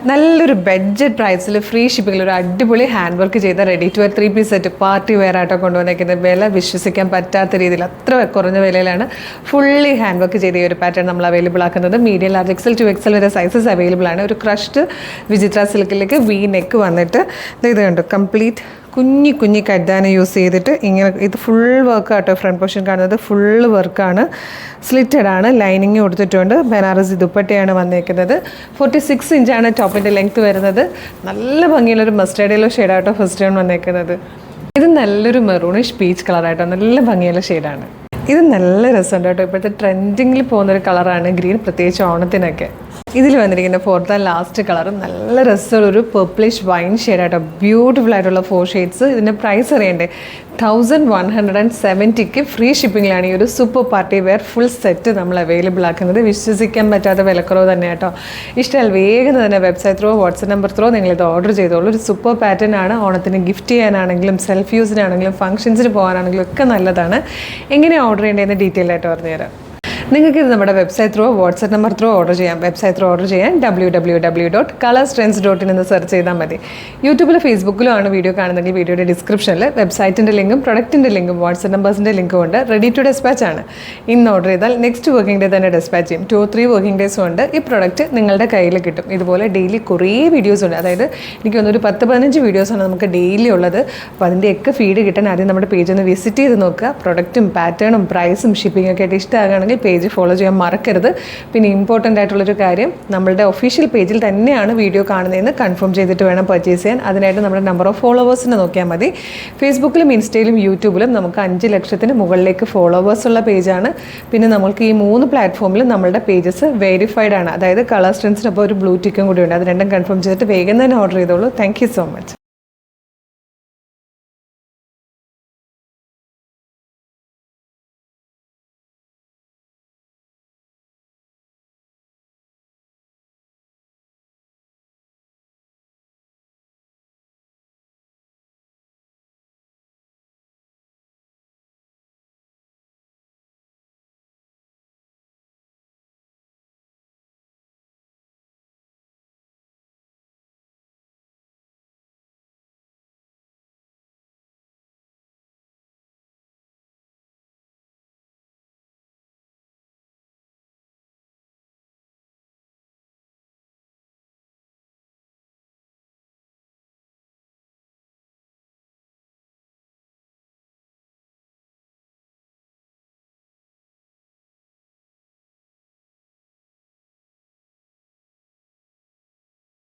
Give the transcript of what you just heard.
നല്ലൊരു ബഡ്ജറ്റ് പ്രൈസിൽ ഫ്രീ ഷിപ്പിങ്ങിൽ ഒരു അടിപൊളി ഹാൻഡ് വർക്ക് ചെയ്ത ready to wear 3-piece set party wear ആയിട്ടോ കൊണ്ടുവന്നേക്കുന്നത്. വില വിശ്വസിക്കാൻ പറ്റാത്ത രീതിയിൽ അത്ര കുറഞ്ഞ വിലയിലാണ് ഫുള്ളി ഹാൻഡ് വർക്ക് ചെയ്ത ഈ ഒരു പാറ്റേൺ നമ്മൾ അവൈലബിൾ ആക്കുന്നത്. Medium, large, XL to XL വരെ സൈസസ് അവൈലബിൾ ആണ്. ഒരു ക്രഷ്ഡ് വിചിത്ര സിൽക്കിലേക്ക് വി നെക്ക് വന്നിട്ട് ഇത് കണ്ടു കംപ്ലീറ്റ് കുഞ്ഞി കഡ്ഡാന യൂസ് ചെയ്തിട്ട് ഇങ്ങനെ ഇത് ഫുൾ വർക്ക് ആട്ടോ. ഫ്രണ്ട് പോർഷൻ കാണുന്നത് ഫുള്ള് വർക്കാണ്, സ്ലിറ്റഡ് ആണ്, ലൈനിങ് കൊടുത്തിട്ടുണ്ട്. ബനാറസി ദുപ്പട്ടയാണ് വന്നേക്കുന്നത്. 46 ഇഞ്ചാണ് ടോപ്പിൻ്റെ ലെങ്ത് വരുന്നത്. നല്ല ഭംഗിയുള്ളൊരു മസ്റ്റേർഡ് യെല്ലോ ഷെയ്ഡാട്ടോ ഫസ്റ്റ് ടൈം വന്നേക്കുന്നത്. ഇത് നല്ലൊരു മെറൂണിഷ് പീച്ച് കളറായിട്ടോ, നല്ല ഭംഗിയുള്ള ഷെയ്ഡാണ്. ഇത് നല്ല രസമുണ്ട് കേട്ടോ. ഇപ്പോഴത്തെ ട്രെൻഡിങ്ങിൽ പോകുന്നൊരു കളറാണ് ഗ്രീൻ, പ്രത്യേകിച്ച് ഓണത്തിനൊക്കെ. ഇതിൽ വന്നിരിക്കുന്ന ഫോർത്ത് ആൻഡ് ലാസ്റ്റ് കളർ നല്ല രസമുള്ളൊരു പർപ്പിളിഷ് വൈൻ ഷെയ്ഡായിട്ടോ. ബ്യൂട്ടിഫുൾ ആയിട്ടുള്ള 4 ഷെയ്ഡ്സ്. ഇതിൻ്റെ പ്രൈസ് അറിയണ്ടേ? 1170 ഫ്രീ ഷിപ്പിങ്ങിലാണ് ഈ ഒരു super party wear full set നമ്മൾ അവൈലബിൾ ആക്കുന്നത്. വിശ്വസിക്കാൻ പറ്റാത്ത വിലക്കുറവ് തന്നെ കേട്ടോ. ഇഷ്ടമായാൽ വേഗം തന്നെ website through, WhatsApp number through നിങ്ങളിത് ഓർഡർ ചെയ്തോളൂ. ഒരു സൂപ്പർ പാറ്റേൺ ആണ്. ഓണത്തിന് ഗിഫ്റ്റ് ചെയ്യാനാണെങ്കിലും സെൽഫ് യൂസിനാണെങ്കിലും ഫംഗ്ഷൻസിന് പോകാനാണെങ്കിലും ഒക്കെ നല്ലതാണ്. എങ്ങനെ ഓർഡർ ചെയ്യേണ്ടതെന്ന് ഡീറ്റെയിൽ ആയിട്ട് പറഞ്ഞുതരാം. നിങ്ങൾക്കിത് നമ്മുടെ website through, WhatsApp number throw order ചെയ്യാം. വെബ്സൈറ്റ് ത്രോ ഓർഡർ ചെയ്യാൻ www.colorstrends.in എന്ന് സെർച്ച് ചെയ്താൽ മതി. യൂട്യൂബിലും ഫേസ്ബുക്കിലും ആണ് വീഡിയോ കാണുന്നെങ്കിൽ വീഡിയോയുടെ ഡിസ്ക്രിപ്ഷനിൽ വെബ്സൈറ്റിൻ്റെ ലിങ്കും പ്രൊഡക്റ്റിൻ്റെ ലിങ്കും വാട്സപ്പ് നമ്പേഴ്സിൻ്റെ ലിങ്കും ഉണ്ട്. റെഡി ടു ഡെസ്പാച്ച് ആണ്. ഇന്ന് ഓർഡർ ചെയ്താൽ നെക്സ്റ്റ് വർക്കിംഗ് ഡേ തന്നെ ഡെസ്പാച്ച് ചെയ്യും. 2-3 വർക്കിംഗ് ഡേയ്സ് കൊണ്ട് ഈ പ്രൊഡക്റ്റ് നിങ്ങളുടെ കയ്യിൽ കിട്ടും. ഇതുപോലെ ഡെയിലി കുറേ വീഡിയോസ് ഉണ്ട്. അതായത് എനിക്ക് തോന്നുന്നു ഒരു 10-15 വീഡിയോസാണ് നമുക്ക് ഡെയിലി ഉള്ളത്. അപ്പോൾ അതിൻ്റെയൊക്കെ ഫീഡ് കിട്ടാൻ ആദ്യം നമ്മുടെ പേജ് ഒന്ന് വിസിറ്റ് ചെയ്ത് നോക്കുക. പ്രൊഡക്റ്റും പാറ്റേണും പ്രൈസും ഷിപ്പിംഗ് ഒക്കെ ആയിട്ട് ഇഷ്ടമാകുകയാണെങ്കിൽ പേജ് ഫോളോ ചെയ്യാൻ മറക്കരുത്. പിന്നെ ഇമ്പോർട്ടൻ്റ് ആയിട്ടുള്ളൊരു കാര്യം, നമ്മളുടെ ഒഫീഷ്യൽ പേജിൽ തന്നെയാണ് വീഡിയോ കാണുന്നതെന്ന് കൺഫേം ചെയ്തിട്ട് വേണം പർച്ചേസ് ചെയ്യാൻ. അതിനായിട്ട് നമ്മുടെ നമ്പർ ഓഫ് ഫോളോവേഴ്സിനെ നോക്കിയാൽ മതി. ഫേസ്ബുക്കിലും ഇൻസ്റ്റയിലും യൂട്യൂബിലും നമുക്ക് 5 ലക്ഷത്തിന് മുകളിലേക്ക് ഫോളോവേഴ്സ് ഉള്ള പേജാണ്. പിന്നെ നമുക്ക് ഈ 3 പ്ലാറ്റ്ഫോമിലും നമ്മളുടെ പേജസ് വെരിഫൈഡ് ആണ്. അതായത് കളർ സ്ട്രെൻസിനൊപ്പം ഒരു ബ്ലൂ ടിക്കും കൂടി ഉണ്ട്. അത് രണ്ടും കൺഫേം ചെയ്തിട്ട് വേഗം തന്നെ ഓർഡർ ചെയ്തോളൂ. Thank you so much.